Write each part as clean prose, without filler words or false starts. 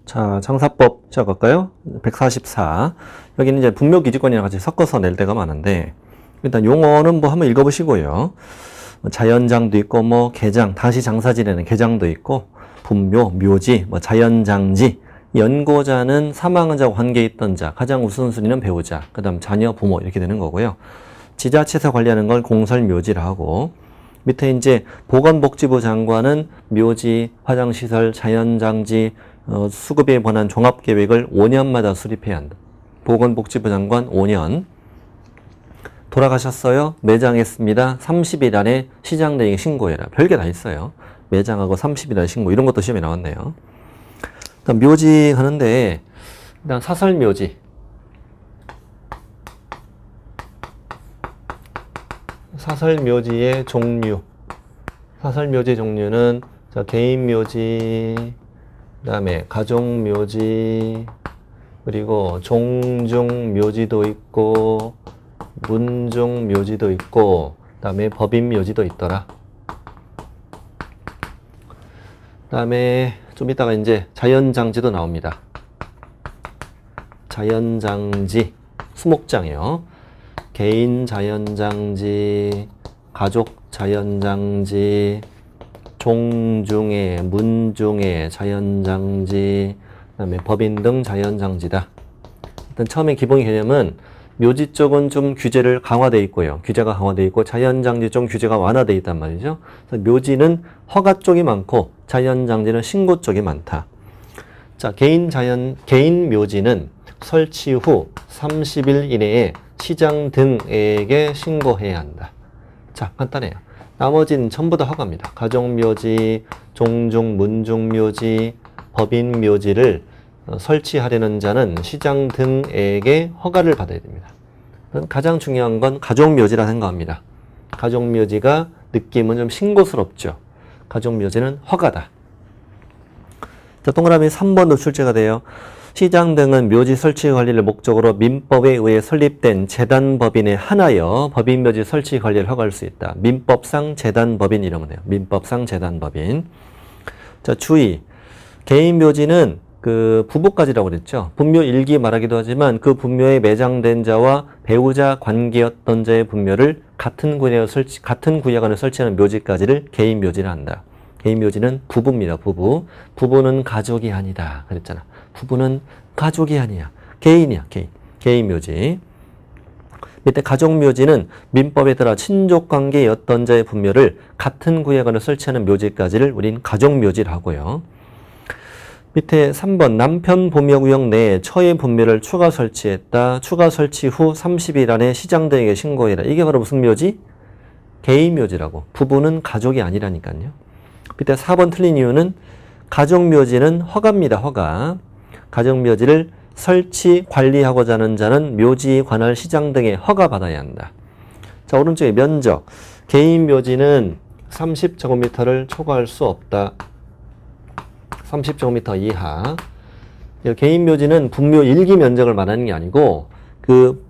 자, 장사법 시작할까요? 144. 여기는 이제 분묘기지권이랑 같이 섞어서 낼 때가 많은데, 일단 용어는 뭐 한번 읽어보시고요. 자연장도 있고, 뭐, 개장, 다시 장사지내는 개장도 있고, 분묘, 묘지, 뭐, 자연장지, 연고자는 사망한 자와 관계 있던 자, 가장 우선순위는 배우자, 그 다음 자녀, 부모, 이렇게 되는 거고요. 지자체에서 관리하는 걸 공설묘지라 하고, 밑에 이제 보건복지부 장관은 묘지, 화장시설, 자연장지, 수급에 관한 종합계획을 5년마다 수립해야 한다. 보건복지부 장관 5년. 돌아가셨어요? 매장했습니다. 30일 안에 시장대행에 신고해라. 별게 다 있어요. 매장하고 30일 안에 신고. 이런 것도 시험에 나왔네요. 일단 묘지 하는데, 일단 사설묘지. 사설묘지의 종류. 사설묘지 종류는 개인묘지, 그 다음에 가족묘지, 그리고 종중묘지도 있고 문중묘지도 있고 그 다음에 법인묘지도 있더라. 그 다음에 좀 이따가 이제 자연장지도 나옵니다. 자연장지, 수목장이요. 개인 자연장지, 가족 자연장지, 종중의, 문중의 자연장지, 그 다음에 법인 등 자연장지다. 일단 처음에 기본 개념은 묘지 쪽은 좀 규제를 강화되어 있고요. 규제가 강화되어 있고 자연장지 쪽 규제가 완화되어 있단 말이죠. 그래서 묘지는 허가 쪽이 많고 자연장지는 신고 쪽이 많다. 자, 개인 묘지는 설치 후 30일 이내에 시장 등에게 신고해야 한다. 자, 간단해요. 나머지는 전부 다 허가입니다. 가족묘지, 종중, 문중묘지, 법인묘지를 설치하려는 자는 시장 등에게 허가를 받아야 됩니다. 가장 중요한 건 가족묘지라 생각합니다. 가족묘지가 느낌은 좀 신고스럽죠. 가족묘지는 허가다. 자, 동그라미 3번도 출제가 돼요. 시장 등은 묘지 설치 관리를 목적으로 민법에 의해 설립된 재단법인에 한하여 법인묘지 설치 관리를 허가할 수 있다. 민법상 재단법인 이러면 돼요. 민법상 재단법인. 자, 주의. 개인묘지는 그 부부까지라고 그랬죠. 분묘 일기 말하기도 하지만 그 분묘에 매장된 자와 배우자 관계였던 자의 분묘를 같은 구역 안에 설치하는 묘지까지를 개인묘지라 한다. 개인묘지는 부부입니다. 부부. 부부는 가족이 아니다. 그랬잖아. 부부는 가족이 아니야. 개인이야. 개인묘지. 밑에 가족묘지는 민법에 따라 친족관계였던 자의 분묘를 같은 구역 안에 설치하는 묘지까지를 우린 가족묘지를 하고요. 밑에 3번 남편 분묘구역 내에 처의 분묘를 추가 설치했다. 추가 설치 후 30일 안에 시장 등에게 신고해라. 이게 바로 무슨 묘지? 개인묘지라고. 부부는 가족이 아니라니까요. 밑에 4번 틀린 이유는 가족묘지는 허가입니다. 허가. 가족묘지를 설치, 관리하고자 하는 자는 묘지에 관할 시장 등에 허가받아야 한다. 자, 오른쪽에 면적. 개인묘지는 30제곱미터를 초과할 수 없다. 30제곱미터 이하. 개인묘지는 분묘 1기 면적을 말하는 게 아니고 그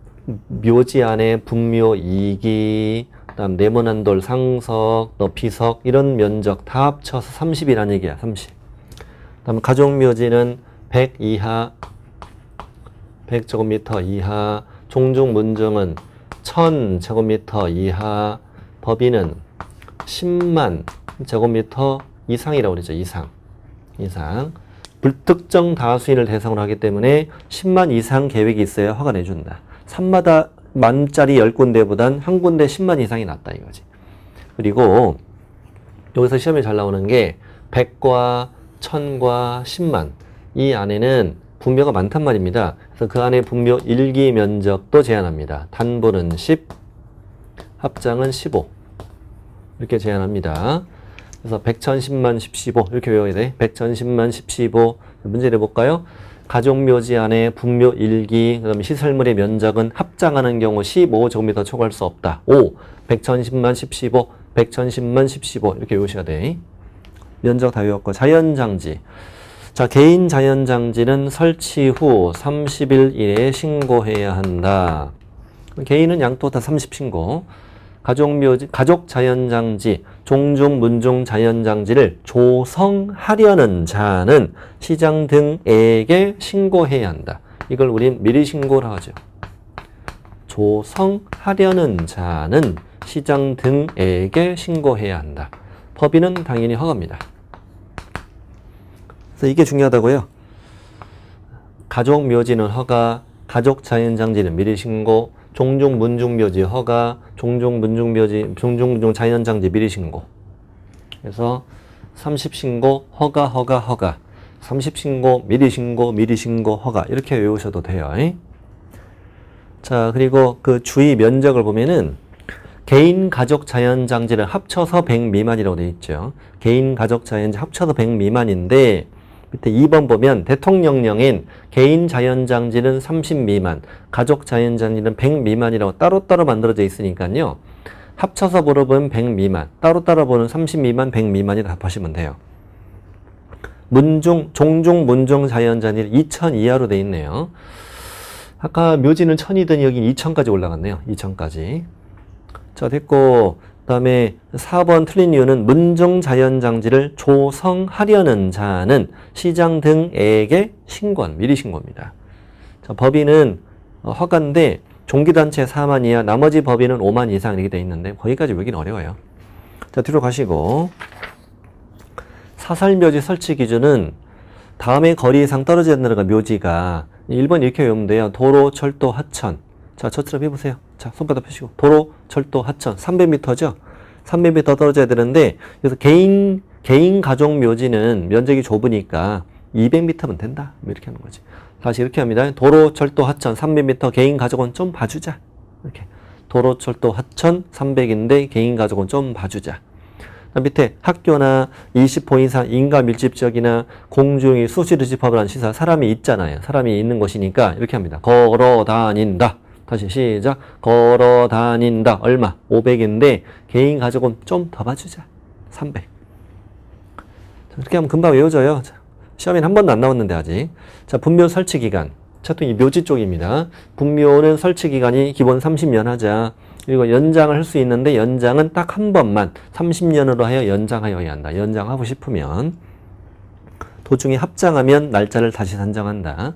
묘지 안에 분묘 2기, 그다음 네모난 돌 상석, 비석 이런 면적 다 합쳐서 30이라는 얘기야. 30. 그다음 가족묘지는 100 이하, 100제곱미터 이하, 종중 문중은 1000제곱미터 이하, 법인은 10만 제곱미터 이상이라고 그러죠. 이상. 불특정 다수인을 대상으로 하기 때문에 10만 이상 계획이 있어야 허가 내준다. 산마다 만짜리 10군데보단 한 군데 10만 이상이 낫다 이거지. 그리고 여기서 시험에 잘 나오는 게 100과 1000과 10만 이 안에는 분묘가 많단 말입니다. 그래서 그 안에 분묘 1기 면적도 제한합니다. 단부는 10, 합장은 15 이렇게 제한합니다. 그래서 100, 1000, 10만, 10, 15 이렇게 외워야 돼. 100, 1000, 10만, 10, 15 문제 내볼까요? 가족묘지 안에 분묘 1기 그 다음에 시설물의 면적은 합장하는 경우 15제곱미터 초과할 수 없다. 5, 100, 1000, 10만, 10, 15 100, 1000, 10만, 10, 15 이렇게 외우셔야 돼. 면적 다 외웠고 자연장지. 자, 개인 자연장지는 설치 후 30일 이내에 신고해야 한다. 개인은 양도 다 30 신고. 가족 자연장지, 종중, 문중 자연장지를 조성하려는 자는 시장 등에게 신고해야 한다. 이걸 우린 미리 신고를 하죠. 조성하려는 자는 시장 등에게 신고해야 한다. 법인은 당연히 허가입니다. 그래서 이게 중요하다고요. 가족 묘지는 허가, 가족 자연장지는 미리 신고, 종중 문중 묘지 허가, 종중 문중 묘지, 종중 문중 자연장지 미리 신고. 그래서 30신고 허가 30신고 미리 신고 허가 이렇게 외우셔도 돼요. 자, 그리고 그 주의 면적을 보면은 개인 가족 자연장지를 합쳐서 100 미만이라고 되어 있죠. 개인 가족 자연장지 합쳐서 100 미만인데 밑에 2번 보면 대통령령인 개인 자연장지는 30 미만, 가족 자연장지는 100 미만이라고 따로따로 만들어져 있으니까요. 합쳐서 물어보면 100 미만, 따로따로 보는 30 미만, 100 미만이 답하시면 돼요. 종중 문중 자연장지는 2000 이하로 돼 있네요. 아까 묘지는 1000이더니 여기 2000까지 올라갔네요. 2000까지. 자, 됐고 그 다음에 4번 틀린 이유는 문중 자연장지를 조성하려는 자는 시장 등에게 신고한, 미리 신고입니다. 자, 법인은 허가인데 종기단체 4만 이하, 나머지 법인은 5만 이상 이렇게 돼 있는데 거기까지 외우기는 어려워요. 자, 뒤로 가시고 사설묘지 설치 기준은 다음에 거리 이상 떨어져야 된다는 거 묘지가 1번 이렇게 외우면 돼요. 도로, 철도, 하천. 자, 저처럼 해보세요. 자, 손바닥 펴시고 도로, 철도, 하천 300m죠? 300m 떨어져야 되는데 그래서 개인 가족 묘지는 면적이 좁으니까 200m면 된다. 이렇게 하는 거지. 다시 이렇게 합니다. 도로, 철도, 하천 300m, 개인 가족은 좀 봐주자. 이렇게 도로, 철도, 하천 300인데 개인 가족은 좀 봐주자. 밑에 학교나 20호 이상 인가 밀집 지역이나 공중이 수시로 집합을 한 시설, 사람이 있잖아요. 사람이 있는 곳이니까 이렇게 합니다. 걸어 다닌다. 다시 시작. 걸어 다닌다. 얼마? 500인데 개인 가족은 좀 더 봐주자. 300. 이렇게 하면 금방 외워져요. 시험에는 한 번도 안 나왔는데 아직. 자, 분묘 설치 기간. 자, 또 이 묘지 쪽입니다. 분묘는 설치 기간이 기본 30년 하자. 그리고 연장을 할 수 있는데 연장은 딱 한 번만 30년으로 하여 연장하여야 한다. 연장하고 싶으면 도중에 합장하면 날짜를 다시 산정한다.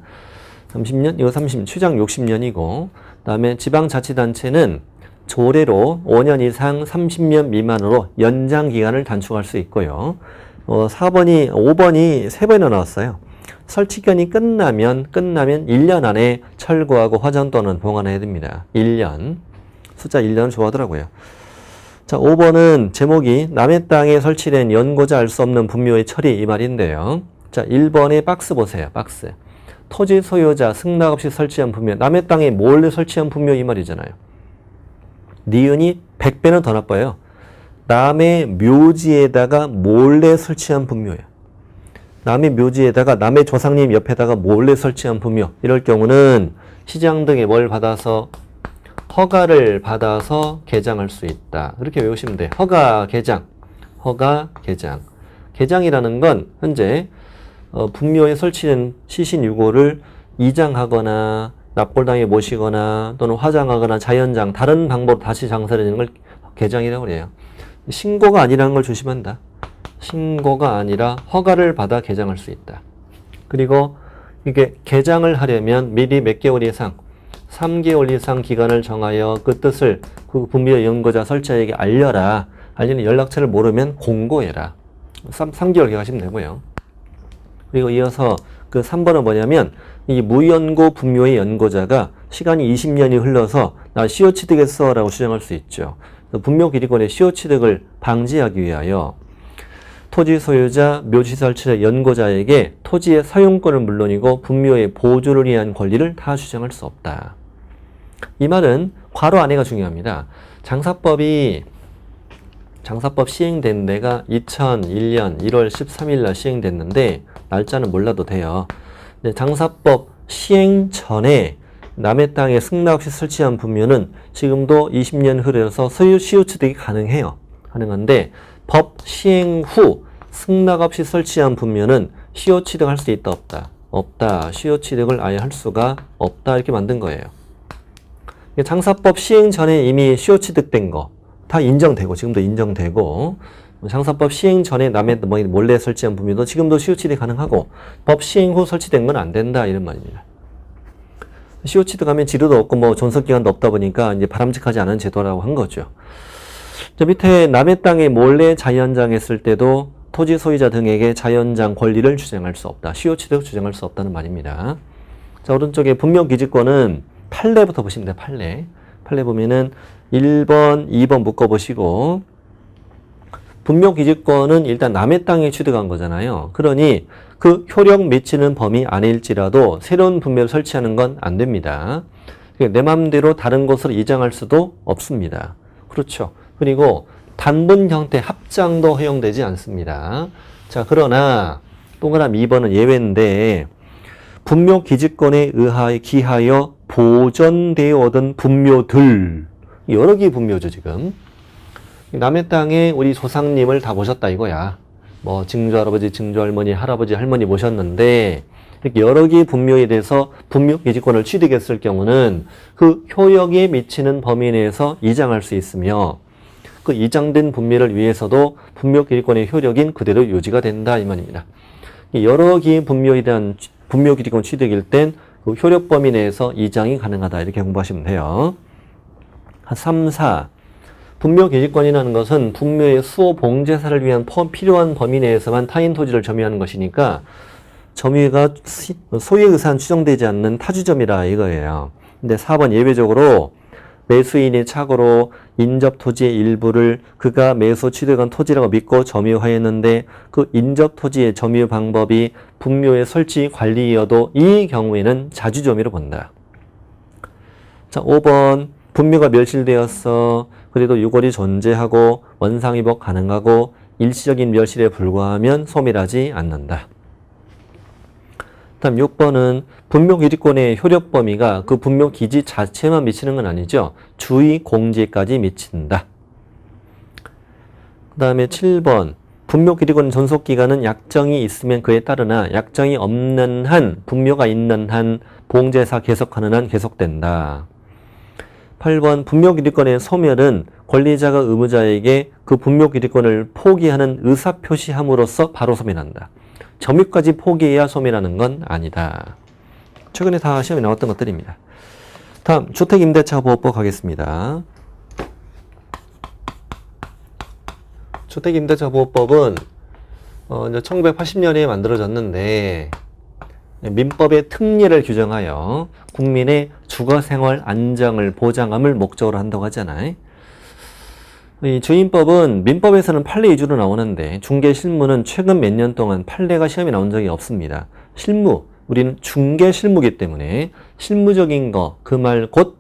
30년, 이거 30년, 최장 60년이고 그 다음에 지방자치단체는 조례로 5년 이상 30년 미만으로 연장 기간을 단축할 수 있고요. 5번이 3번이나 나왔어요. 설치기간이 끝나면 1년 안에 철거하고 화장 또는 봉안해야 됩니다. 1년. 숫자 1년을 좋아하더라고요. 자, 5번은 제목이 남의 땅에 설치된 연고자 알 수 없는 분묘의 처리 이 말인데요. 자, 1번의 박스 보세요. 박스. 토지 소유자 승낙 없이 설치한 분묘. 남의 땅에 몰래 설치한 분묘 이 말이잖아요. 니은이 100배는 더 나빠요. 남의 묘지에다가 몰래 설치한 분묘예요. 남의 묘지에다가 남의 조상님 옆에다가 몰래 설치한 분묘. 이럴 경우는 시장 등에 뭘 받아서 허가를 받아서 개장할 수 있다. 이렇게 외우시면 돼요. 허가, 개장. 개장이라는 건 현재 분묘에 설치된 시신 유고를 이장하거나 납골당에 모시거나 또는 화장하거나 자연장 다른 방법으로 다시 장사를 하는 걸 개장이라고 해요. 신고가 아니라는 걸 조심한다. 신고가 아니라 허가를 받아 개장할 수 있다. 그리고 이게 개장을 하려면 미리 몇 개월 이상 3개월 이상 기간을 정하여 그 뜻을 그 분묘 연고자 설치자에게 알려라. 알리는 연락처를 모르면 공고해라. 3개월 기각하시면 되고요. 그리고 이어서 그 3번은 뭐냐면 이 무연고 분묘의 연고자가 시간이 20년이 흘러서 나 시효 취득했어 라고 주장할 수 있죠. 분묘 기리권의 시효 취득을 방지하기 위하여 토지 소유자, 묘지 설치자, 연고자에게 토지의 사용권은 물론이고 분묘의 보존을 위한 권리를 다 주장할 수 없다. 이 말은 괄호 안에가 중요합니다. 장사법 시행된 데가 2001년 1월 13일 날 시행됐는데 날짜는 몰라도 돼요. 장사법 시행 전에 남의 땅에 승낙 없이 설치한 분묘는 지금도 20년 흐려서 시효 취득이 가능해요. 가능한데 법 시행 후 승낙 없이 설치한 분묘는 시효 취득할 수 있다 없다? 없다. 시효 취득을 아예 할 수가 없다. 이렇게 만든 거예요. 장사법 시행 전에 이미 시효 취득된 거 다 인정되고 지금도 인정되고 장사법 시행 전에 남의 몰래 설치한 분묘도 지금도 시효취득 가능하고 법 시행 후 설치된 건 안 된다 이런 말입니다. 시효취득하면 지료도 없고 뭐 존속기간도 없다 보니까 이제 바람직하지 않은 제도라고 한 거죠. 저 밑에 남의 땅에 몰래 자연장했을 때도 토지 소유자 등에게 자연장 권리를 주장할 수 없다. 시효취득 주장할 수 없다는 말입니다. 자, 오른쪽에 분묘기지권은 판례부터 보시면 돼요. 판례. 판례 보면은 1번, 2번 묶어보시고 분묘기지권은 일단 남의 땅에 취득한 거잖아요. 그러니 그 효력 미치는 범위 아닐지라도 새로운 분묘를 설치하는 건 안 됩니다. 내 마음대로 다른 곳으로 이장할 수도 없습니다. 그렇죠. 그리고 단분 형태 합장도 허용되지 않습니다. 자, 그러나 동그라미 2번은 예외인데 분묘기지권에 기하여 보존되어 얻은 분묘들 여러 개의 분묘죠 지금. 남의 땅에 우리 조상님을 다 모셨다 이거야. 뭐 증조할아버지, 증조할머니, 할아버지, 할머니 모셨는데 이렇게 여러 개의 분묘에 대해서 분묘기지권을 취득했을 경우는 그 효력에 미치는 범위 내에서 이장할 수 있으며 그 이장된 분묘를 위해서도 분묘기지권의 효력인 그대로 유지가 된다 이 말입니다. 여러 개의 분묘에 대한 분묘기지권 취득일 땐 그 효력 범위 내에서 이장이 가능하다 이렇게 공부하시면 돼요. 3, 4 분묘기지권이라는 것은 분묘의 수호 봉제사를 위한 필요한 범위 내에서만 타인 토지를 점유하는 것이니까 점유가 소유에 의사한 추정되지 않는 타주점이라 이거예요. 근데 4번 예외적으로 매수인이 착오로 인접 토지의 일부를 그가 매수 취득한 토지라고 믿고 점유하였는데 그 인접 토지의 점유 방법이 분묘의 설치 관리이어도 이 경우에는 자주점유로 본다. 자, 5번 분묘가 멸실되었어. 그래도 유골이 존재하고 원상회복 가능하고 일시적인 멸실에 불과하면 소멸하지 않는다. 다음 6번은 분묘기지권의 효력 범위가 그 분묘기지 자체만 미치는 건 아니죠. 주의 공지까지 미친다. 그 다음에 7번 분묘기지권 존속기간은 약정이 있으면 그에 따르나 약정이 없는 한 분묘가 있는 한 봉제사 계속하는 한 계속된다. 8번 분묘기지권의 소멸은 권리자가 의무자에게 그 분묘기지권을 포기하는 의사표시함으로써 바로 소멸한다. 점유까지 포기해야 소멸하는 건 아니다. 최근에 다 시험에 나왔던 것들입니다. 다음 주택임대차보호법 가겠습니다. 주택임대차보호법은 이제 1980년에 만들어졌는데 민법의 특례를 규정하여 국민의 주거생활 안정을 보장함을 목적으로 한다고 하잖아요. 이 주임법은 민법에서는 판례 위주로 나오는데 중개실무는 최근 몇 년 동안 판례가 시험에 나온 적이 없습니다. 실무, 우리는 중개실무이기 때문에 실무적인 거, 그 말 곧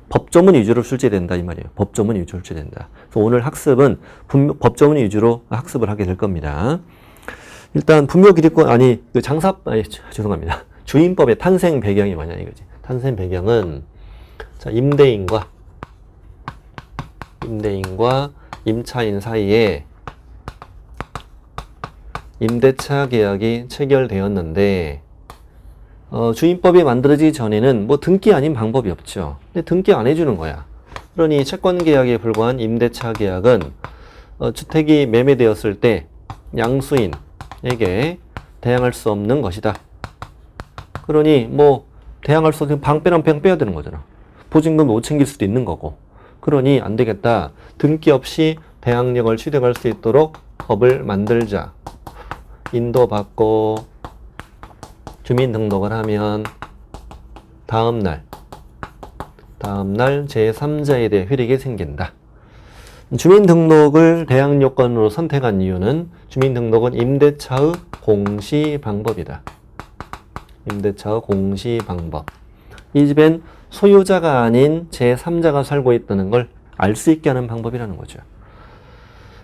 법조문 위주로 출제된다 이 말이에요. 법조문 위주로 출제된다. 그래서 오늘 학습은 법조문 위주로 학습을 하게 될 겁니다. 일단 분묘기지권 죄송합니다. 주임법의 탄생 배경이 뭐냐 이거지. 탄생 배경은 자, 임대인과 임차인 사이에 임대차 계약이 체결되었는데 주임법이 만들어지기 전에는 뭐 등기 아닌 방법이 없죠. 근데 등기 안 해주는 거야. 그러니 채권 계약에 불과한 임대차 계약은 주택이 매매되었을 때 양수인에게 대항할 수 없는 것이다. 그러니 뭐 대항할 수 없는 방 빼면 빼야 되는 거잖아. 보증금 못 챙길 수도 있는 거고. 그러니 안 되겠다. 등기 없이 대항력을 취득할 수 있도록 법을 만들자. 인도받고 주민등록을 하면 다음날 제3자에 대해 효력이 생긴다. 주민등록을 대항요건으로 선택한 이유는 주민등록은 임대차의 공시방법이다. 임대차의 공시방법. 이 집엔 소유자가 아닌 제3자가 살고 있다는 걸 알 수 있게 하는 방법이라는 거죠.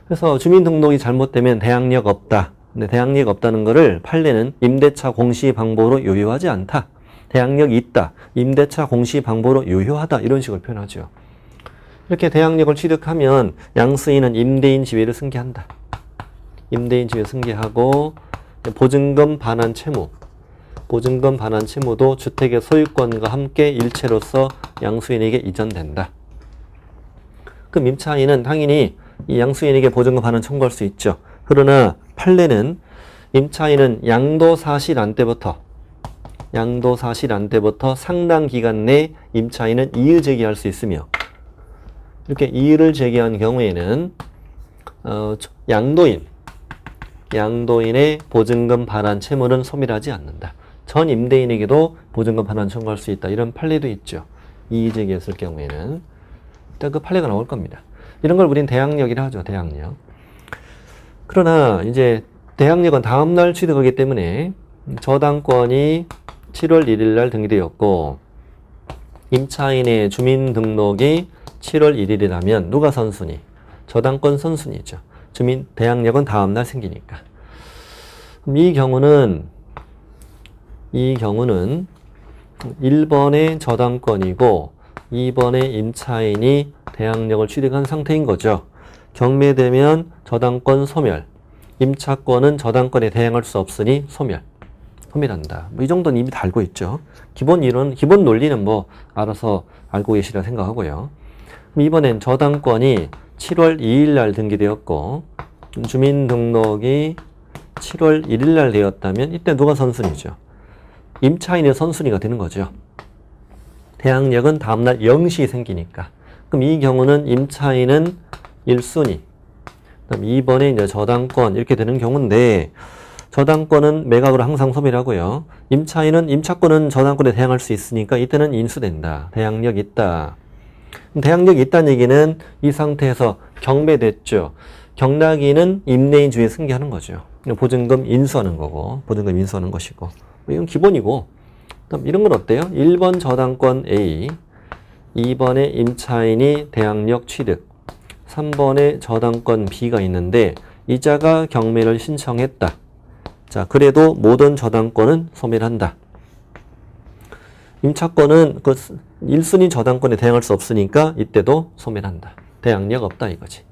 그래서 주민등록이 잘못되면 대항력 없다. 근데 대항력 없다는 거를 판례는 임대차 공시방법으로 유효하지 않다. 대항력이 있다. 임대차 공시방법으로 유효하다. 이런 식으로 표현하죠. 이렇게 대항력을 취득하면 양수인은 임대인 지위를 승계한다. 임대인 지위를 승계하고 보증금 반환 채무. 보증금 반환 채무도 주택의 소유권과 함께 일체로서 양수인에게 이전된다. 그럼 임차인은 당연히 이 양수인에게 보증금 청구할 수 있죠. 그러나 판례는 임차인은 양도사실한 때부터 상당 기간 내 임차인은 이의 제기할 수 있으며 이렇게 이의를 제기한 경우에는 양도인의 보증금 반환 채무는 소멸하지 않는다. 전 임대인에게도 보증금 반환 청구할 수 있다. 이런 판례도 있죠. 이의 제기했을 경우에는 일단 그 판례가 나올 겁니다. 이런 걸 우린 대항력이라 하죠. 대항력. 그러나 이제 대항력은 다음날 취득하기 때문에 저당권이 7월 1일 날 등기되었고 임차인의 주민등록이 7월 1일이라면 누가 선순위? 저당권 선순위죠. 대항력은 다음날 생기니까. 이 경우는 1번의 저당권이고 2번의 임차인이 대항력을 취득한 상태인 거죠. 경매되면 저당권 소멸, 임차권은 저당권에 대항할 수 없으니 소멸한다. 이 정도는 이미 다 알고 있죠. 기본 논리는 알아서 알고 계시라 생각하고요. 이번엔 저당권이 7월 2일 날 등기되었고 주민등록이 7월 1일 날 되었다면 이때 누가 선순위죠? 임차인의 선순위가 되는 거죠. 대항력은 다음날 0시 생기니까. 그럼 이 경우는 임차인은 1순위. 그럼 2번에 이제 저당권 이렇게 되는 경우인데 저당권은 매각으로 항상 소멸하고요. 임차권은 저당권에 대항할 수 있으니까 이때는 인수된다. 대항력 있다. 대항력이 있다는 얘기는 이 상태에서 경매됐죠. 경락인은 임대인 주에 승계하는 거죠. 보증금 인수하는 거고, 보증금 인수하는 것이고. 이건 기본이고. 그럼 이런 건 어때요? 1번 저당권 A, 2번에 임차인이 대항력 취득, 3번에 저당권 B가 있는데 이자가 경매를 신청했다. 자, 그래도 모든 저당권은 소멸한다. 임차권은 그 1순위 저당권에 대항할 수 없으니까 이때도 소멸한다. 대항력 없다 이거지.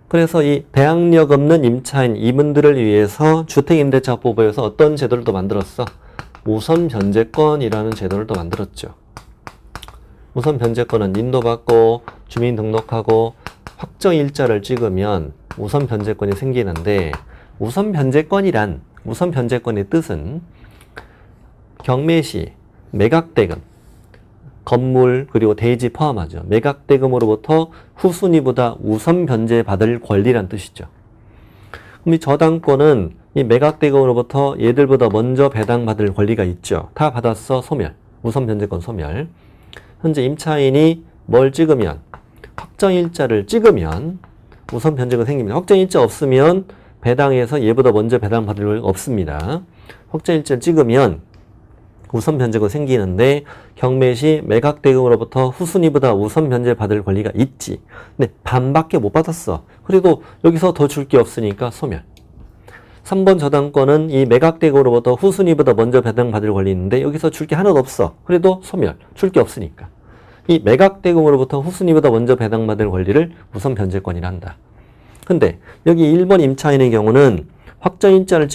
그래서 이 대항력 없는 임차인 이분들을 위해서 주택임대차법에서 어떤 제도를 또 만들었어? 우선 변제권이라는 제도를 또 만들었죠. 우선 변제권은 인도받고 주민 등록하고 확정일자를 찍으면 우선 변제권이 생기는데 우선 변제권의 뜻은 경매시 매각대금, 건물 그리고 대지 포함하죠. 매각대금으로부터 후순위보다 우선 변제받을 권리란 뜻이죠. 그럼 이 저당권은 이 매각대금으로부터 얘들보다 먼저 배당받을 권리가 있죠. 다 받았어. 소멸. 우선 변제권 소멸. 현재 임차인이 뭘 찍으면 확정일자를 찍으면 우선 변제권 생깁니다. 확정일자 없으면 배당에서 얘보다 먼저 배당받을 권리가 없습니다. 확정일자를 찍으면 우선 변제권 생기는데 경매시 매각대금으로부터 후순위보다 우선 변제받을 권리가 있지. 근데 반밖에 못 받았어. 그래도 여기서 더 줄 게 없으니까 소멸. 3번 저당권은 이 매각대금으로부터 후순위보다 먼저 배당받을 권리 있는데 여기서 줄 게 하나도 없어. 그래도 소멸. 줄 게 없으니까. 이 매각대금으로부터 후순위보다 먼저 배당받을 권리를 우선 변제권이라 한다. 근데 여기 1번 임차인의 경우는 확정일자를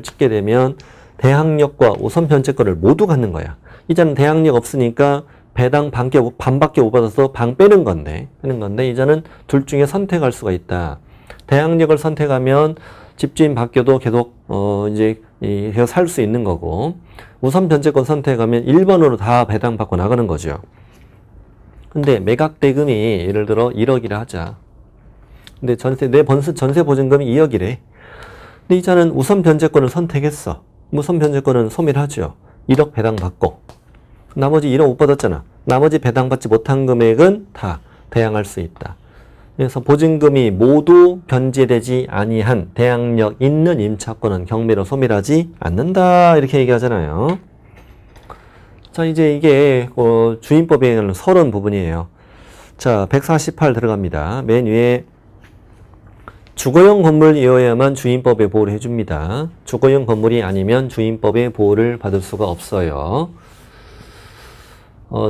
찍게 되면 대항력과 우선 변제권을 모두 갖는 거야. 이자는 대항력 없으니까 배당 반밖에 못 받아서 방 빼는 건데 이자는 둘 중에 선택할 수가 있다. 대항력을 선택하면 집주인 바뀌어도 계속 계속 살 수 있는 거고 우선 변제권 선택하면 1번으로 다 배당 받고 나가는 거죠. 근데 매각대금이 예를 들어 1억이라 하자. 근데 전세 보증금이 2억이래. 근데 이자는 우선 변제권을 선택했어. 우선 변제권은 소멸하죠. 1억 배당받고 나머지 1억 못 받았잖아. 나머지 배당받지 못한 금액은 다 대항할 수 있다. 그래서 보증금이 모두 변제되지 아니한 대항력 있는 임차권은 경매로 소멸하지 않는다. 이렇게 얘기하잖아요. 자, 이제 이게 주임법에 의한 서론 부분이에요. 자, 148 들어갑니다. 맨 위에 주거용 건물이어야만 주임법의 보호를 해줍니다. 주거용 건물이 아니면 주임법의 보호를 받을 수가 없어요.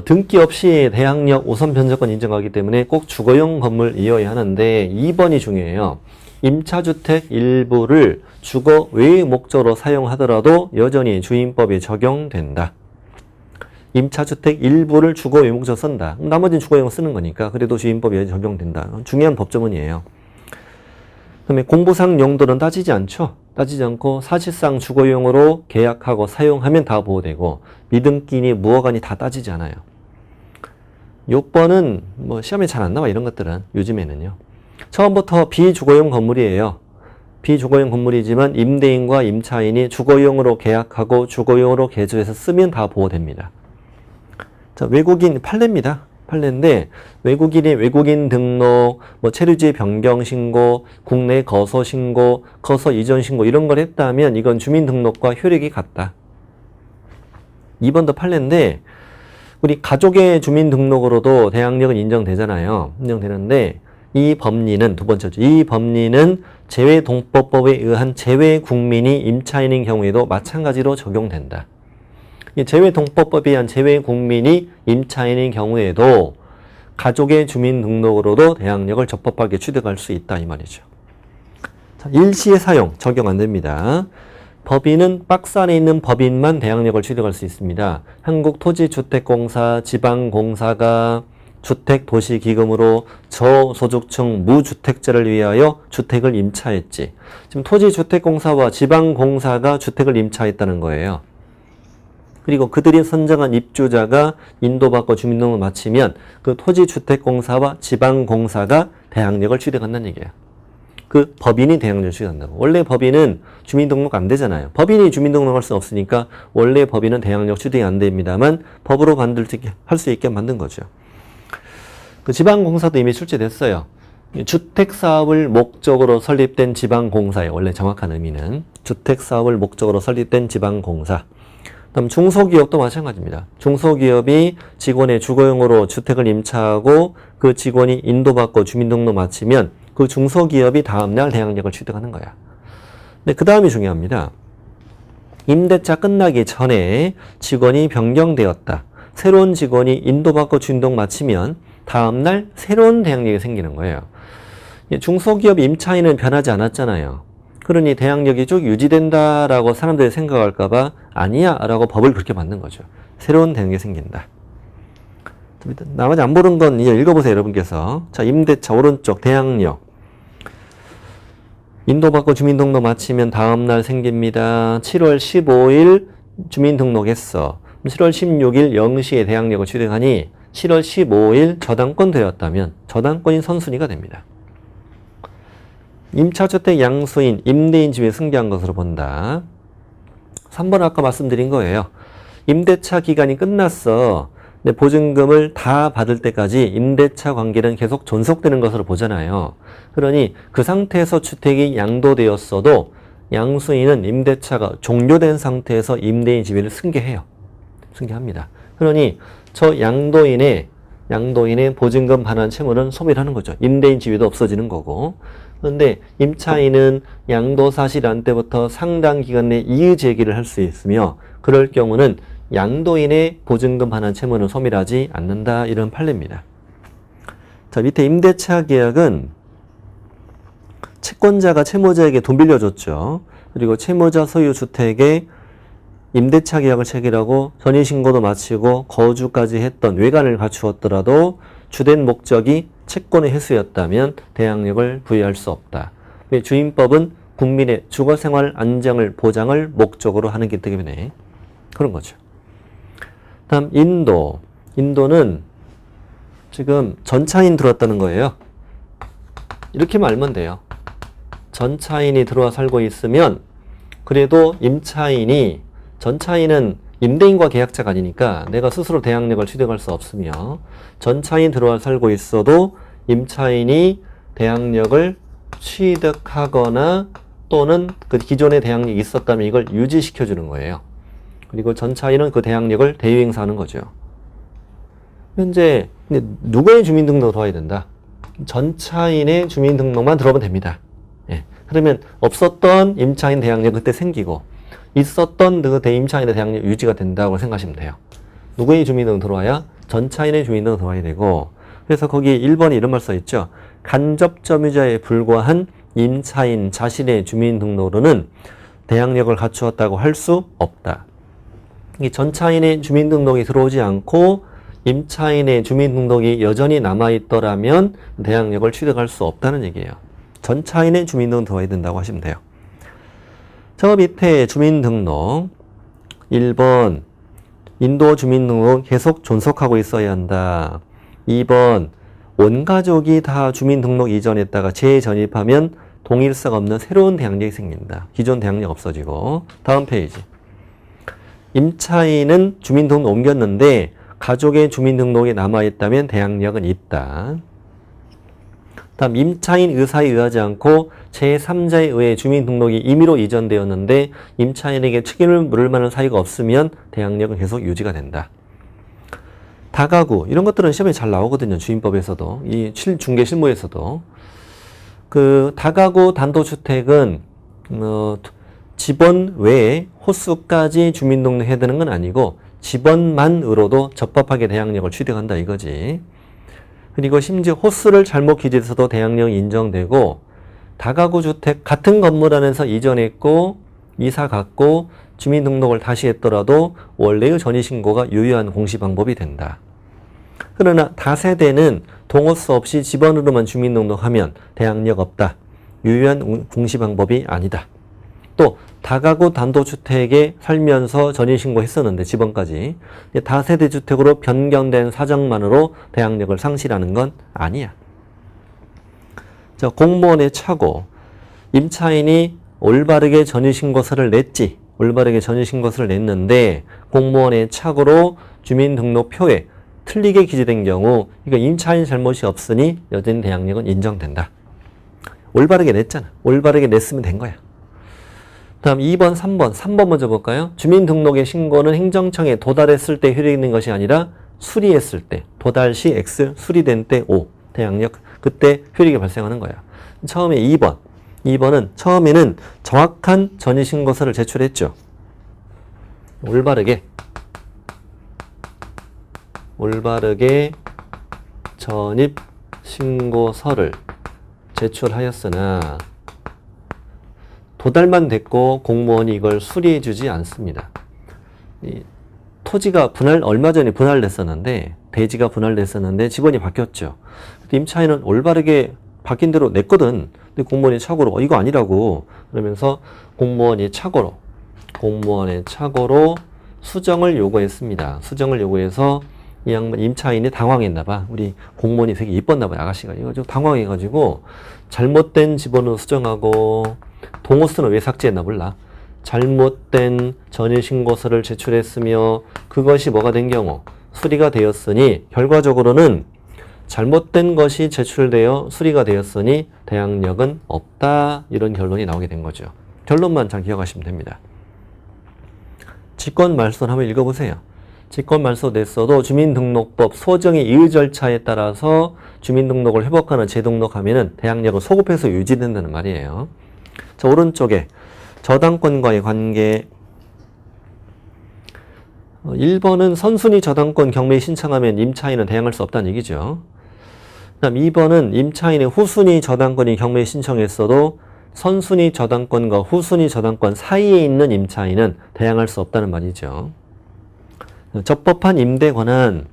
등기 없이 대항력 우선 변제권 인정하기 때문에 꼭 주거용 건물이어야 하는데 2번이 중요해요. 임차주택 일부를 주거 외의 목적으로 사용하더라도 여전히 주임법이 적용된다. 임차주택 일부를 주거 의무적으로 쓴다. 나머지는 주거 의무 쓰는 거니까 그래도 주임법에 적용된다. 중요한 법조문이에요. 그다음에 공부상 용도는 따지지 않죠. 따지지 않고 사실상 주거용으로 계약하고 사용하면 다 보호되고 미등기니 무허가니 다 따지지 않아요. 6번은 뭐 시험에 잘 안 나와 이런 것들은 요즘에는요. 처음부터 비주거용 건물이에요. 비주거용 건물이지만 임대인과 임차인이 주거용으로 계약하고 주거용으로 개조해서 쓰면 다 보호됩니다. 자, 외국인 판례입니다. 판례인데 외국인이 외국인 등록, 뭐 체류지 변경 신고, 국내 거소 신고, 거소 이전 신고 이런 걸 했다면 이건 주민등록과 효력이 같다. 2번도 판례인데 우리 가족의 주민등록으로도 대항력은 인정되잖아요. 인정되는데 이 법리는 두 번째죠. 이 법리는 재외동법법에 의한 재외국민이 임차인인 경우에도 마찬가지로 적용된다. 재외동법법에 의한 재외국민이 임차인인 경우에도 가족의 주민등록으로도 대항력을 적법하게 취득할 수 있다 이 말이죠. 자, 일시의 사용 적용 안 됩니다. 법인은 박스 안에 있는 법인만 대항력을 취득할 수 있습니다. 한국토지주택공사, 지방공사가 주택도시기금으로 저소득층 무주택자를 위하여 주택을 임차했지. 지금 토지주택공사와 지방공사가 주택을 임차했다는 거예요. 그리고 그들이 선정한 입주자가 인도받고 주민등록을 마치면 그 토지주택공사와 지방공사가 대항력을 취득한다는 얘기예요. 그 법인이 대항력을 취득한다고. 원래 법인은 주민등록 안 되잖아요. 법인이 주민등록을 할 수 없으니까 원래 법인은 대항력 취득이 안 됩니다만 법으로 할 수 있게 만든 거죠. 그 지방공사도 이미 출제됐어요. 주택사업을 목적으로 설립된 지방공사예요. 원래 정확한 의미는. 주택사업을 목적으로 설립된 지방공사. 그다음 중소기업도 마찬가지입니다. 중소기업이 직원의 주거용으로 주택을 임차하고 그 직원이 인도받고 주민등록 마치면 그 중소기업이 다음날 대항력을 취득하는 거야. 근데 그 다음이 중요합니다. 임대차 끝나기 전에 직원이 변경되었다. 새로운 직원이 인도받고 주민등록 마치면 다음날 새로운 대항력이 생기는 거예요. 중소기업 임차인은 변하지 않았잖아요. 그러니 대항력이 쭉 유지된다라고 사람들이 생각할까봐 아니야 라고 법을 그렇게 만든 거죠. 새로운 대항력이 생긴다. 나머지 안 보는 건 이제 읽어보세요 여러분께서. 자, 임대차 오른쪽 대항력. 인도받고 주민등록 마치면 다음날 생깁니다. 7월 15일 주민등록했어. 7월 16일 0시에 대항력을 취득하니 7월 15일 저당권 되었다면 저당권이 선순위가 됩니다. 임차주택 양수인, 임대인 집에 승계한 것으로 본다. 3번 아까 말씀드린 거예요. 임대차 기간이 끝났어. 근데 보증금을 다 받을 때까지 임대차 관계는 계속 존속되는 것으로 보잖아요. 그러니 그 상태에서 주택이 양도되었어도 양수인은 임대차가 종료된 상태에서 임대인 지위를 승계해요. 승계합니다. 그러니 저 양도인의 보증금 반환 채무는 소멸하는 거죠. 임대인 지위도 없어지는 거고. 그런데 임차인은 양도사실한 때부터 상당 기간 내 이의 제기를 할 수 있으며 그럴 경우는 양도인의 보증금 반환 채무는 소멸하지 않는다. 이런 판례입니다. 자, 밑에 임대차 계약은 채권자가 채무자에게 돈 빌려줬죠. 그리고 채무자 소유 주택에 임대차 계약을 체결하고 전입신고도 마치고 거주까지 했던 외관을 갖추었더라도 주된 목적이 채권의 회수였다면 대항력을 부여할 수 없다. 주임법은 국민의 주거생활 안정을 보장을 목적으로 하는 게 때문에 그런 거죠. 다음 인도. 인도는 지금 전차인 들어왔다는 거예요. 이렇게 말면 돼요. 전차인이 들어와 살고 있으면 그래도 전차인은 임대인과 계약자가 아니니까 내가 스스로 대항력을 취득할 수 없으며 전차인 들어와 살고 있어도 임차인이 대항력을 취득하거나 또는 그 기존의 대항력이 있었다면 이걸 유지시켜 주는 거예요. 그리고 전차인은 그 대항력을 대유행사하는 거죠. 현재 누구의 주민등록 들어와야 된다? 전차인의 주민등록만 들어오면 됩니다. 예. 그러면 없었던 임차인 대항력 그때 생기고 있었던 그 대임차인의 대항력 유지가 된다고 생각하시면 돼요. 누구의 주민등록 들어와야? 전차인의 주민등록 들어와야 되고 그래서 거기 1번에 이런 말 써있죠. 간접점유자에 불과한 임차인 자신의 주민등록으로는 대항력을 갖추었다고 할 수 없다. 이 전차인의 주민등록이 들어오지 않고 임차인의 주민등록이 여전히 남아있더라면 대항력을 취득할 수 없다는 얘기예요. 전차인의 주민등록 들어와야 된다고 하시면 돼요. 저 밑에 주민등록 1번 인도 주민등록 계속 존속하고 있어야 한다. 2번 온 가족이 다 주민등록 이전했다가 재전입하면 동일성 없는 새로운 대항력이 생긴다. 기존 대항력 없어지고. 다음 페이지. 임차인은 주민등록 옮겼는데 가족의 주민등록이 남아있다면 대항력은 있다. 다음 임차인 의사에 의하지 않고 제3자에 의해 주민등록이 임의로 이전되었는데 임차인에게 책임을 물을 만한 사유가 없으면 대항력은 계속 유지가 된다. 다가구 이런 것들은 시험에 잘 나오거든요. 주임법에서도 이 중개 실무에서도 그 다가구 단독주택은 집원 외에 호수까지 주민등록 해야 되는 건 아니고 집원만으로도 적법하게 대항력을 취득한다 이거지. 그리고 심지어 호수를 잘못 기재해서도 대항력이 인정되고 다가구 주택 같은 건물 안에서 이전했고 이사 갔고 주민등록을 다시 했더라도 원래의 전입신고가 유효한 공시방법이 된다. 그러나 다세대는 동호수 없이 집원으로만 주민등록하면 대항력 없다. 유효한 공시방법이 아니다. 또 다가구 단독주택에 살면서 전입신고했었는데 집원까지 다세대 주택으로 변경된 사정만으로 대항력을 상실하는 건 아니야. 자, 공무원의 착오. 임차인이 올바르게 전입신고서를 냈지. 올바르게 전입신고서를 냈는데 공무원의 착오로 주민등록표에 틀리게 기재된 경우 이거 임차인 잘못이 없으니 여전히 대항력은 인정된다. 올바르게 냈잖아. 올바르게 냈으면 된 거야. 다음 2번, 3번 먼저 볼까요? 주민등록의 신고는 행정청에 도달했을 때 효력이 있는 것이 아니라 수리했을 때, 도달 시 X, 수리된 때 O, 대항력, 그때 효력이 발생하는 거야. 처음에 2번은 처음에는 정확한 전입신고서를 제출했죠. 올바르게 전입신고서를 제출하였으나 도달만 됐고 공무원이 이걸 수리해주지 않습니다. 이 토지가 얼마 전에 분할됐었는데 대지가 분할됐었는데 지번이 바뀌었죠. 임차인은 올바르게 바뀐 대로 냈거든. 근데 공무원이 착오로 이거 아니라고 그러면서 공무원의 착오로 수정을 요구했습니다. 수정을 요구해서 이 양반 임차인이 당황했나 봐. 우리 공무원이 되게 이뻤나 봐요. 아가씨가 이거 좀 당황해가지고 잘못된 지번으로 수정하고 동호수는 왜 삭제했나 몰라. 잘못된 전입신고서를 제출했으며 그것이 뭐가 된 경우 수리가 되었으니 결과적으로는 잘못된 것이 제출되어 수리가 되었으니 대항력은 없다. 이런 결론이 나오게 된 거죠. 결론만 잘 기억하시면 됩니다. 직권말소를 한번 읽어보세요. 직권말소 냈어도 주민등록법 소정의 이의 절차에 따라서 주민등록을 회복하는 재등록하면은 대항력은 소급해서 유지된다는 말이에요. 자, 오른쪽에 저당권과의 관계. 1번은 선순위 저당권 경매 신청하면 임차인은 대항할 수 없다는 얘기죠. 그다음 2번은 임차인의 후순위 저당권이 경매 신청했어도 선순위 저당권과 후순위 저당권 사이에 있는 임차인은 대항할 수 없다는 말이죠. 적법한 임대 권한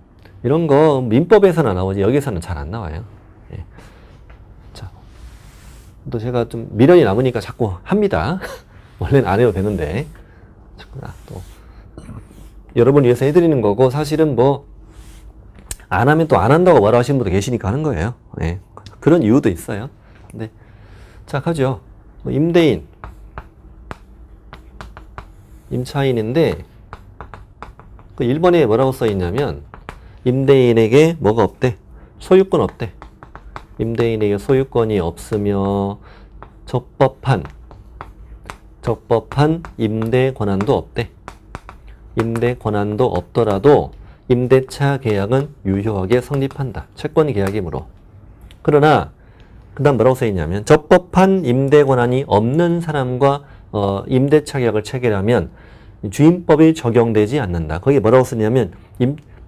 이런 거 민법에서는 나오지 여기서는 잘 안 나와요. 예. 자, 또 제가 좀 미련이 남으니까 자꾸 합니다. 원래는 안 해도 되는데 자꾸 또 여러분 위해서 해드리는 거고 사실은 뭐 안 하면 또 안 한다고 뭐라 하시는 분도 계시니까 하는 거예요. 예. 그런 이유도 있어요. 근데 자 가죠. 임대인 임차인인데 그 1번에 뭐라고 써있냐면 임대인에게 뭐가 없대? 소유권 없대. 임대인에게 소유권이 없으며 적법한 임대 권한도 없대. 임대 권한도 없더라도 임대차 계약은 유효하게 성립한다. 채권 계약이므로. 그러나 그 다음 뭐라고 써있냐면 적법한 임대 권한이 없는 사람과 임대차 계약을 체결하면 주임법이 적용되지 않는다. 거기 뭐라고 쓰냐면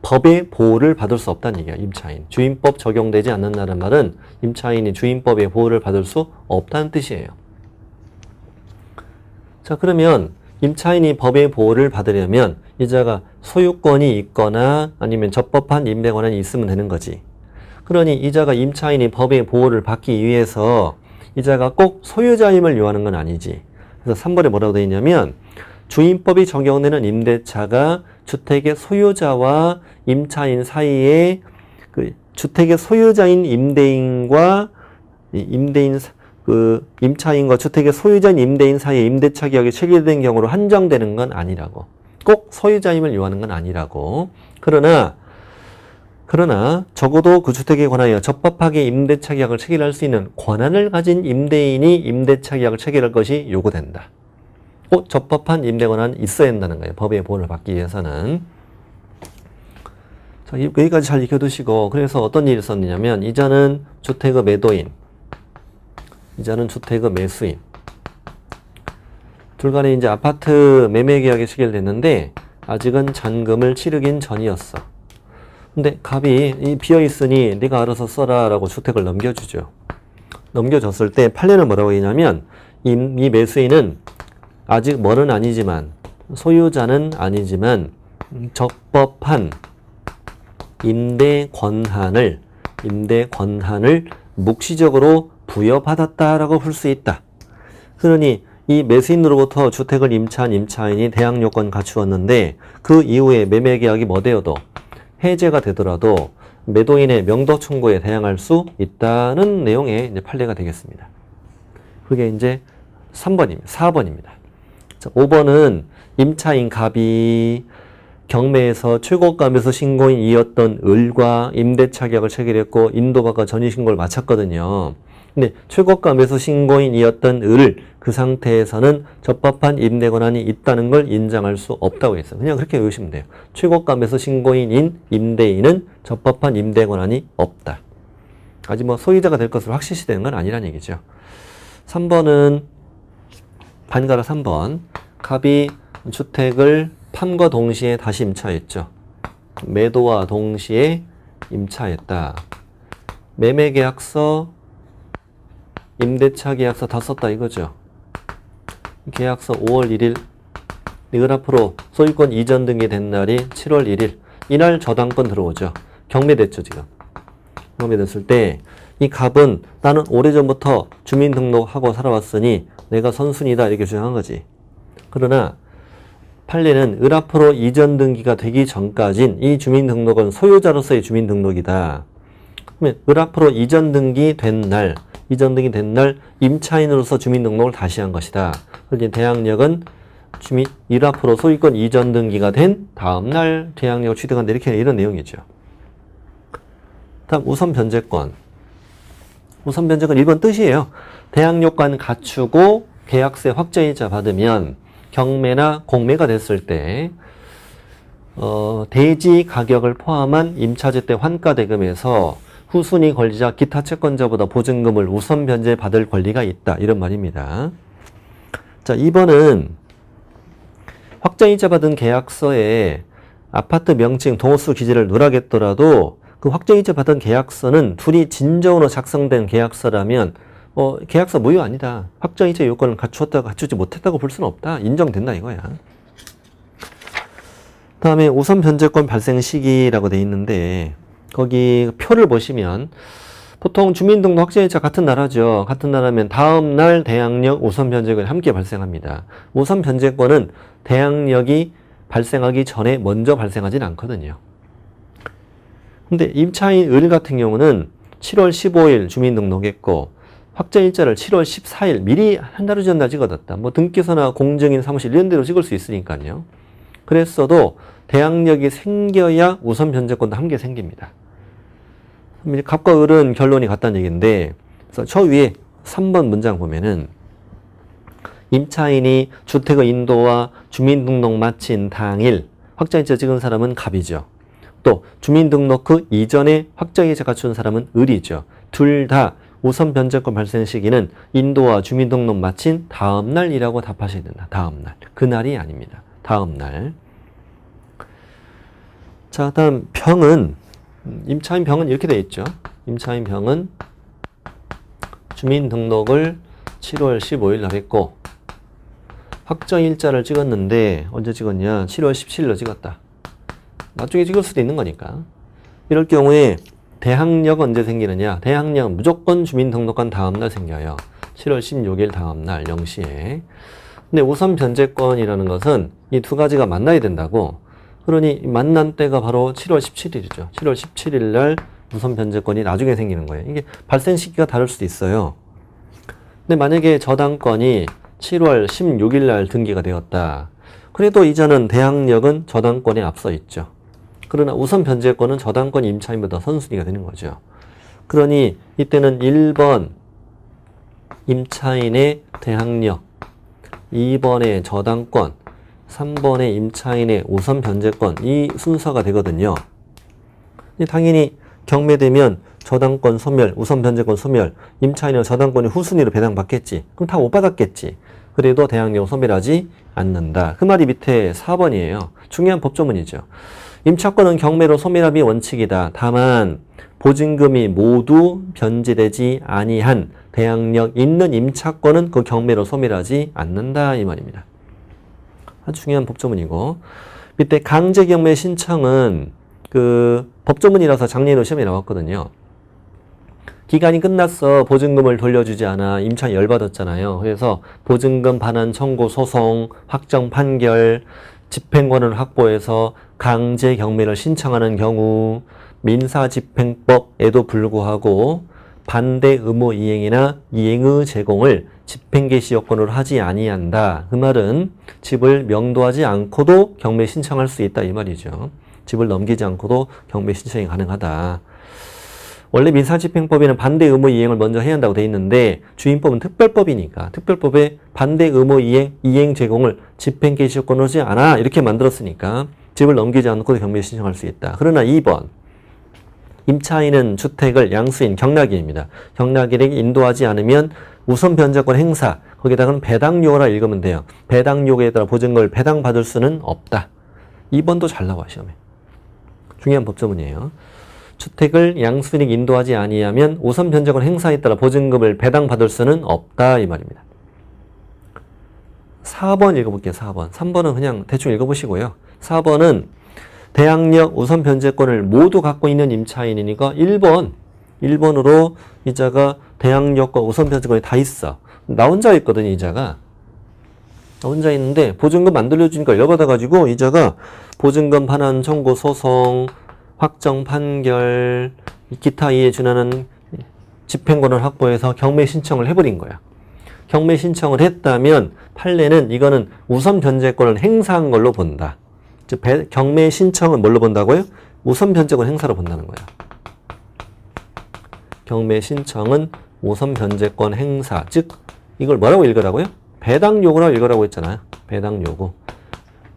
법의 보호를 받을 수 없다는 얘기야. 임차인. 주임법 적용되지 않는다는 말은 임차인이 주임법의 보호를 받을 수 없다는 뜻이에요. 자, 그러면 임차인이 법의 보호를 받으려면 이자가 소유권이 있거나 아니면 적법한 임대 권한이 있으면 되는 거지. 그러니 이자가 임차인이 법의 보호를 받기 위해서 이자가 꼭 소유자임을 요하는 건 아니지. 그래서 3번에 뭐라고 되어 있냐면 주임법이 적용되는 임대차가 주택의 소유자와 임차인 사이에 그 주택의 소유자인 임차인과 주택의 소유자인 임대인 사이에 임대차 계약이 체결된 경우로 한정되는 건 아니라고. 꼭 소유자임을 요하는 건 아니라고. 그러나 적어도 그 주택에 관하여 적법하게 임대차 계약을 체결할 수 있는 권한을 가진 임대인이 임대차 계약을 체결할 것이 요구된다. 꼭 적법한 임대 권한이 있어야 한다는 거예요. 법의 보호를 받기 위해서는. 자, 여기까지 잘 익혀두시고, 그래서 어떤 일이 있었느냐면 이자는 주택의 매도인, 이자는 주택의 매수인, 둘 간에 이제 아파트 매매 계약이 체결됐는데 아직은 잔금을 치르긴 전이었어. 근데 갑이 이 비어있으니 네가 알아서 써라 라고 주택을 넘겨주죠. 넘겨줬을 때 판례는 뭐라고 했냐면 이 매수인은 아직 뭐는 아니지만 소유자는 아니지만 적법한 임대 권한을 묵시적으로 부여받았다라고 볼 수 있다. 그러니 이 매수인으로부터 주택을 임차한 임차인이 대항 요건 갖추었는데 그 이후에 매매 계약이 뭐 되어도 해제가 되더라도 매도인의 명도 청구에 대항할 수 있다는 내용의 이제 판례가 되겠습니다. 그게 이제 4번입니다. 자, 5번은 임차인 갑이 경매에서 최고가면서 신고인이었던 을과 임대차 계약을 체결했고 인도받아 전입신고를 마쳤거든요. 근데 최고가 매수 신고인이었던 을을 그 상태에서는 적법한 임대 권한이 있다는 걸 인정할 수 없다고 했어요. 그냥 그렇게 외우시면 돼요. 최고가 매수 신고인인 임대인은 적법한 임대 권한이 없다. 아직 뭐 소유자가 될 것으로 확실시 되는 건 아니란 얘기죠. 3번은 반가라 3번. 갑이 주택을 판과 동시에 다시 임차했죠. 매도와 동시에 임차했다. 매매계약서, 임대차 계약서 다 썼다 이거죠. 계약서 5월 1일, 이걸 앞으로 소유권 이전 등기된 날이 7월 1일. 이날 저당권 들어오죠. 경매됐죠 지금. 경매됐을 때 이 갑은 나는 오래전부터 주민등록하고 살아왔으니 내가 선순위다 이렇게 주장한 거지. 그러나 판례는 을 앞으로 이전 등기가 되기 전까진 이 주민등록은 소유자로서의 주민등록이다. 그러면 을 앞으로 이전 등기 된 날 임차인으로서 주민등록을 다시 한 것이다. 그런데 대항력은 일 앞으로 소유권 이전 등기가 된 다음 날 대항력을 취득한다. 이런 내용이죠. 다음 우선 변제권. 우선 변제권 1번 뜻이에요. 대항력관 갖추고 계약세 확정이자 받으면 경매나 공매가 됐을 때 대지 가격을 포함한 임차제 때 환가 대금에서 후순위 권리자 기타 채권자보다 보증금을 우선 변제 받을 권리가 있다. 이런 말입니다. 자, 2번은 확정이자 받은 계약서에 아파트 명칭, 동호수 기재를 누락했더라도 그 확정이자 받은 계약서는 둘이 진정으로 작성된 계약서라면 계약서 무효 아니다. 확정이자 요건을 갖추었다고 갖추지 못했다고 볼 수는 없다. 인정된다 이거야. 다음에 우선 변제권 발생 시기라고 돼 있는데 거기 표를 보시면 보통 주민등록 확정이자 같은 나라죠. 같은 나라면 다음 날 대항력 우선 변제권이 함께 발생합니다. 우선 변제권은 대항력이 발생하기 전에 먼저 발생하진 않거든요. 근데 임차인 을 같은 경우는 7월 15일 주민등록했고 확정일자를 7월 14일 미리 한 달 전날 찍어뒀다. 뭐 등기소나 공증인 사무실 이런 데로 찍을 수 있으니까요. 그랬어도 대항력이 생겨야 우선 변제권도 함께 생깁니다. 갑과 을은 결론이 같다는 얘기인데 그래서 저 위에 3번 문장 보면은 임차인이 주택의 인도와 주민등록 마친 당일 확정일자 찍은 사람은 갑이죠. 또 주민등록 그 이전에 확정일자 갖춘 사람은 을이죠. 둘 다 우선 변제권 발생 시기는 인도와 주민등록 마친 다음 날이라고 답하셔야 된다. 다음 날. 그날이 아닙니다. 다음 날. 자, 다음 병은 임차인 병은 이렇게 되어 있죠. 임차인 병은 주민등록을 7월 15일 날 했고 확정일자를 찍었는데 언제 찍었냐? 7월 17일로 찍었다. 나중에 찍을 수도 있는 거니까. 이럴 경우에 대항력 언제 생기느냐? 대항력은 무조건 주민등록관 다음날 생겨요. 7월 16일 다음날 0시에. 근데 우선 변제권이라는 것은 이 두 가지가 만나야 된다고. 그러니 만난 때가 바로 7월 17일이죠. 7월 17일 날 우선 변제권이 나중에 생기는 거예요. 이게 발생 시기가 다를 수도 있어요. 근데 만약에 저당권이 7월 16일 날 등기가 되었다. 그래도 이자는 대항력은 저당권에 앞서 있죠. 그러나 우선 변제권은 저당권 임차인보다 선순위가 되는 거죠. 그러니 이때는 1번 임차인의 대항력, 2번의 저당권, 3번의 임차인의 우선 변제권, 이 순서가 되거든요. 당연히 경매되면 저당권 소멸, 우선 변제권 소멸, 임차인은 저당권이 후순위로 배당받겠지. 그럼 다 못 받았겠지. 그래도 대항력은 소멸하지 않는다. 그 말이 밑에 4번이에요. 중요한 법조문이죠. 임차권은 경매로 소멸함이 원칙이다. 다만 보증금이 모두 변제되지 아니한 대항력 있는 임차권은 그 경매로 소멸하지 않는다. 이 말입니다. 아주 중요한 법조문이고, 밑에 강제경매 신청은 그 법조문이라서 작년에도 시험에 나왔거든요. 기간이 끝났어. 보증금을 돌려주지 않아. 임차인이 열받았잖아요. 그래서 보증금 반환 청구 소송, 확정 판결, 집행권을 확보해서 강제 경매를 신청하는 경우 민사집행법에도 불구하고 반대 의무 이행이나 이행의 제공을 집행개시 요건으로 하지 아니한다. 그 말은 집을 명도하지 않고도 경매 신청할 수 있다 이 말이죠. 집을 넘기지 않고도 경매 신청이 가능하다. 원래 민사집행법에는 반대 의무 이행을 먼저 해야 한다고 돼 있는데 주임법은 특별법이니까 특별법에 반대 의무 이행 제공을 집행개시 요건으로 하지 않아 이렇게 만들었으니까 집을 넘기지 않고도 경매 신청할 수 있다. 그러나 2번 임차인은 주택을 양수인 경락인입니다. 경락인에게 인도하지 않으면 우선 변제권 행사, 거기다가는 배당요구라 읽으면 돼요. 배당요구에 따라 보증금을 배당받을 수는 없다. 2번도 잘 나와 시험에. 중요한 법조문이에요. 주택을 양수인에게 인도하지 아니하면 우선 변제권 행사에 따라 보증금을 배당받을 수는 없다 이 말입니다. 4번 읽어볼게요. 4번. 3번은 그냥 대충 읽어보시고요. 4번은 대항력 우선 변제권을 모두 갖고 있는 임차인이니까 1번으로 이자가 대항력과 우선 변제권이 다 있어. 나 혼자 있거든요, 이자가. 나 혼자 있는데 보증금 안 돌려주니까 열받아가지고 이자가 보증금 반환 청구 소송, 확정 판결, 기타 이에 준하는 집행권을 확보해서 경매 신청을 해버린 거야. 경매 신청을 했다면 판례는 이거는 우선 변제권을 행사한 걸로 본다. 즉 경매 신청은 뭘로 본다고요? 우선 변제권 행사로 본다는 거야. 경매 신청은 우선 변제권 행사. 즉 이걸 뭐라고 읽으라고요? 배당 요구라고 읽으라고 했잖아요. 배당 요구.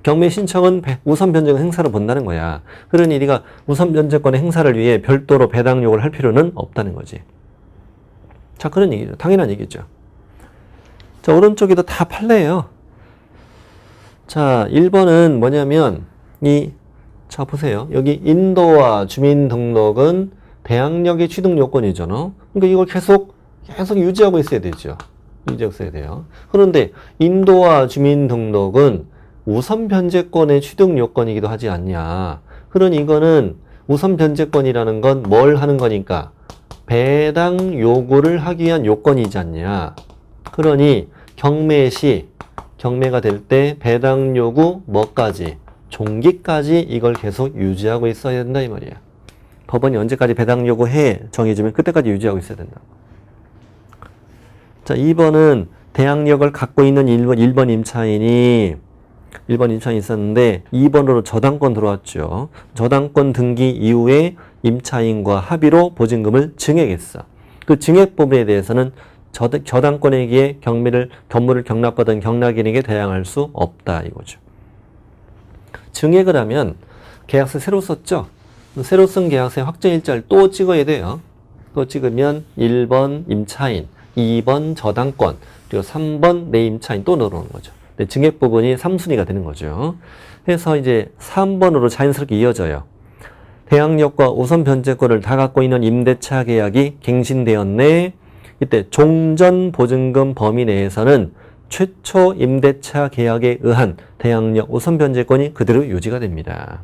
경매 신청은 우선 변제권 행사로 본다는 거야. 그러니 네가 우선 변제권 행사를 위해 별도로 배당 요구를 할 필요는 없다는 거지. 자, 그런 얘기죠. 당연한 얘기죠. 자, 오른쪽에도 다 판례예요. 자, 1번은 뭐냐면 자 보세요. 여기 인도와 주민등록은 대항력의 취득 요건이잖아. 그러니까 이걸 계속 유지하고 있어야 되죠. 유지하고 있어야 돼요. 그런데 인도와 주민등록은 우선 변제권의 취득 요건이기도 하지 않냐. 그러니 이거는 우선 변제권이라는 건 뭘 하는 거니까 배당 요구를 하기 위한 요건이지 않냐. 그러니 경매 시 경매가 될 때 배당 요구 뭐까지? 종기까지 이걸 계속 유지하고 있어야 된다 이 말이야. 법원이 언제까지 배당 요구해 정해주면 그때까지 유지하고 있어야 된다. 자, 2번은 대항력을 갖고 있는 1번 임차인이 있었는데 2번으로 저당권 들어왔죠. 저당권 등기 이후에 임차인과 합의로 보증금을 증액했어. 그 증액 부분에 대해서는 저당권에게 경무를 경납받은 경락인에게 대항할 수 없다 이거죠. 증액을 하면 계약서 새로 썼죠. 새로 쓴 계약서에 확정일자를 또 찍어야 돼요. 또 찍으면 1번 임차인, 2번 저당권, 그리고 3번 내 임차인 또 넣어놓는 거죠. 근데 증액 부분이 3순위가 되는 거죠. 그래서 이제 3번으로 자연스럽게 이어져요. 대항력과 우선 변제권을 다 갖고 있는 임대차 계약이 갱신되었네. 이때 종전 보증금 범위 내에서는 최초 임대차 계약에 의한 대항력 우선 변제권이 그대로 유지가 됩니다.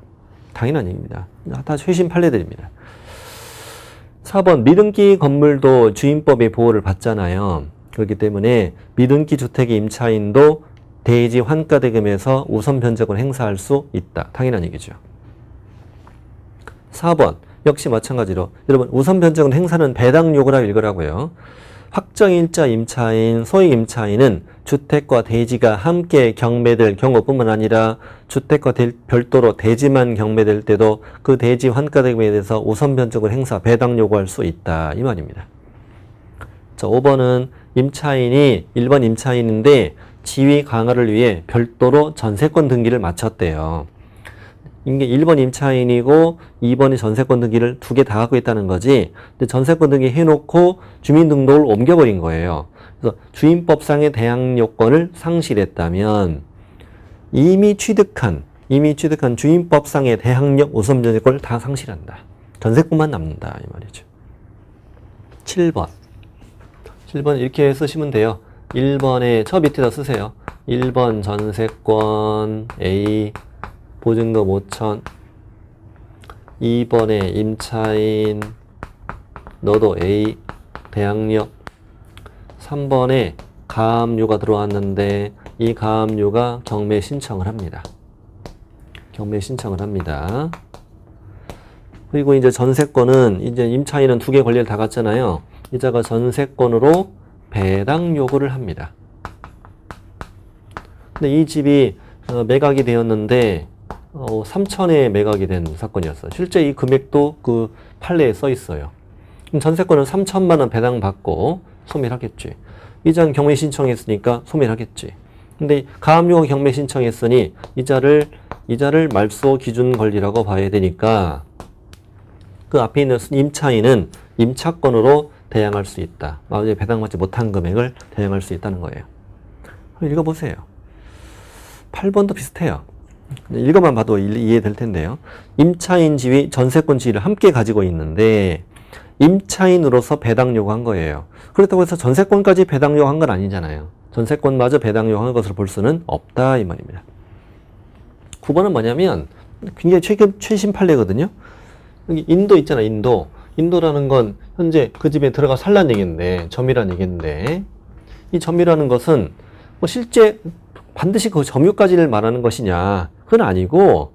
당연한 얘기입니다. 다 최신 판례들입니다. 4번 미등기 건물도 주임법의 보호를 받잖아요. 그렇기 때문에 미등기 주택의 임차인도 대지 환가대금에서 우선 변제권 행사할 수 있다. 당연한 얘기죠. 4번 역시 마찬가지로 여러분 우선 변제권 행사는 배당 요구라고 읽으라고요. 확정일자 임차인, 소액 임차인은 주택과 대지가 함께 경매될 경우뿐만 아니라 주택과 별도로 대지만 경매될 때도 그 대지 환가대금에 대해서 우선 변제권 행사, 배당 요구할 수 있다. 이 말입니다. 자, 5번은 임차인이 1번 임차인인데 지위 강화를 위해 별도로 전세권 등기를 마쳤대요. 이게 1번 임차인이고 2번이 전세권 등기를 두 개 다 갖고 있다는 거지. 근데 전세권 등기 해놓고 주민등록을 옮겨버린 거예요. 그래서 주임법상의 대항 요건을 상실했다면 이미 취득한 주임법상의 대항력 우선 변제권을 다 상실한다. 전세권만 남는다. 이 말이죠. 7번 이렇게 쓰시면 돼요. 1번에 저 밑에다 쓰세요. 1번 전세권 A 보증금 5천 2번에 임차인 너도 A 대항력 3번에 가압류가 들어왔는데 이 가압류가 경매 신청을 합니다. 경매 신청을 합니다. 그리고 이제 전세권은 이제 임차인은 두 개 권리를 다 갖잖아요. 이자가 전세권으로 배당 요구를 합니다. 근데 이 집이 매각이 되었는데 3천에 매각이 된 사건이었어요. 실제 이 금액도 그 판례에 써 있어요. 그럼 전세권은 3천만 원 배당 받고 소멸하겠지. 이자는 경매 신청했으니까 소멸하겠지. 근데 가압류가 경매 신청했으니 이자를 말소 기준 권리라고 봐야 되니까 그 앞에 있는 임차인은 임차권으로 대항할 수 있다. 만약에 배당받지 못한 금액을 대항할 수 있다는 거예요. 읽어보세요. 8번도 비슷해요. 읽어만 봐도 이해될 텐데요. 임차인 지위, 전세권 지위를 함께 가지고 있는데 임차인으로서 배당 요구한 거예요. 그렇다고 해서 전세권까지 배당 요구한 건 아니잖아요. 전세권마저 배당 요구한 것으로 볼 수는 없다 이 말입니다. 9번은 뭐냐면 굉장히 최신 판례거든요. 여기 인도 있잖아. 인도라는 건 현재 그 집에 들어가 살란 얘기인데, 점이란 얘기인데, 이 점이라는 것은 뭐 실제 반드시 그 점유까지를 말하는 것이냐? 그건 아니고,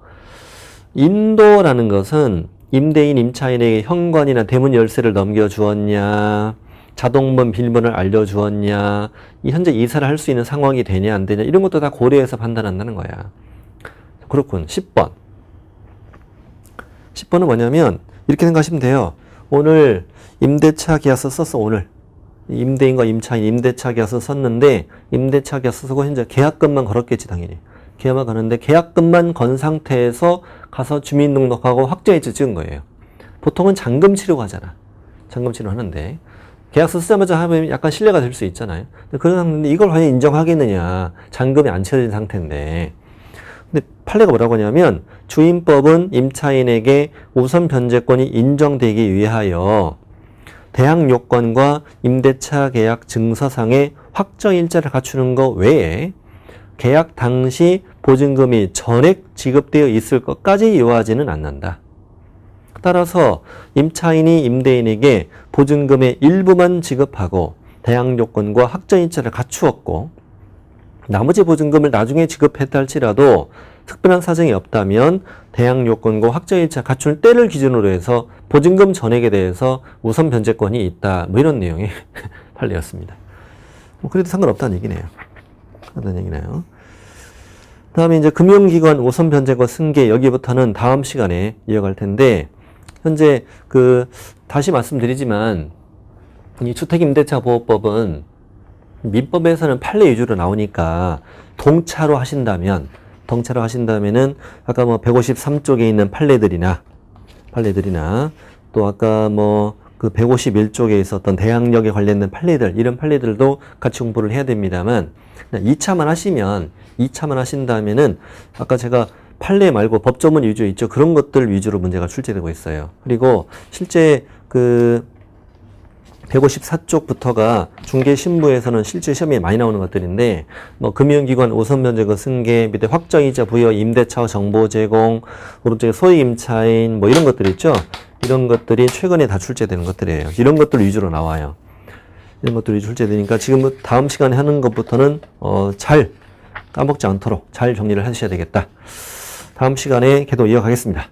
인도라는 것은 임대인, 임차인에게 현관이나 대문 열쇠를 넘겨주었냐, 자동문, 비밀번호를 알려주었냐, 현재 이사를 할 수 있는 상황이 되냐, 안 되냐, 이런 것도 다 고려해서 판단한다는 거야. 그렇군. 10번. 10번은 뭐냐면, 이렇게 생각하시면 돼요. 오늘 임대차 계약서 썼어, 오늘. 임대인과 임차인 임대차 계약서 썼는데, 임대차 계약서 쓰고 현재 계약금만 걸었겠지, 당연히. 계약만 가는데, 계약금만 건 상태에서 가서 주민등록하고 확정일자 찍은 거예요. 보통은 잔금 치료하잖아. 잔금 치료 하는데, 계약서 쓰자마자 하면 약간 신뢰가 될 수 있잖아요. 그런데 이걸 과연 인정하겠느냐. 잔금이 안 치러진 상태인데. 근데 판례가 뭐라고 하냐면 주임법은 임차인에게 우선 변제권이 인정되기 위하여 대항 요건과 임대차 계약 증서상의 확정일자를 갖추는 것 외에 계약 당시 보증금이 전액 지급되어 있을 것까지 요하지는 않는다. 따라서 임차인이 임대인에게 보증금의 일부만 지급하고 대항 요건과 확정일자를 갖추었고 나머지 보증금을 나중에 지급했다 할지라도 특별한 사정이 없다면 대항 요건과 확정일자 갖출 때를 기준으로 해서 보증금 전액에 대해서 우선 변제권이 있다. 뭐 이런 내용의 판례였습니다. 뭐 그래도 상관없다는 얘기네요. 그런 얘기네요. 다음에 이제 금융기관 우선 변제권 승계 여기부터는 다음 시간에 이어갈 텐데 현재 다시 말씀드리지만 이 주택임대차보호법은 민법에서는 판례 위주로 나오니까 동차로 하신다면은 아까 뭐 153쪽에 있는 판례들이나 또 아까 뭐 그 151쪽에 있었던 대항력에 관련된 판례들 이런 판례들도 같이 공부를 해야 됩니다만 2차만 하신다면은 아까 제가 판례 말고 법조문 위주 있죠. 그런 것들 위주로 문제가 출제되고 있어요. 그리고 실제 154쪽부터가 중개신부에서는 실제 시험에 많이 나오는 것들인데, 뭐, 금융기관 우선면제거 승계, 밑에 확정이자 부여, 임대차 정보 제공, 오른쪽에 소액임차인, 뭐 이런 것들 있죠? 이런 것들이 최근에 다 출제되는 것들이에요. 이런 것들 위주로 나와요. 이런 것들이 출제되니까 지금 다음 시간에 하는 것부터는, 잘 까먹지 않도록 잘 정리를 하셔야 되겠다. 다음 시간에 계속 이어가겠습니다.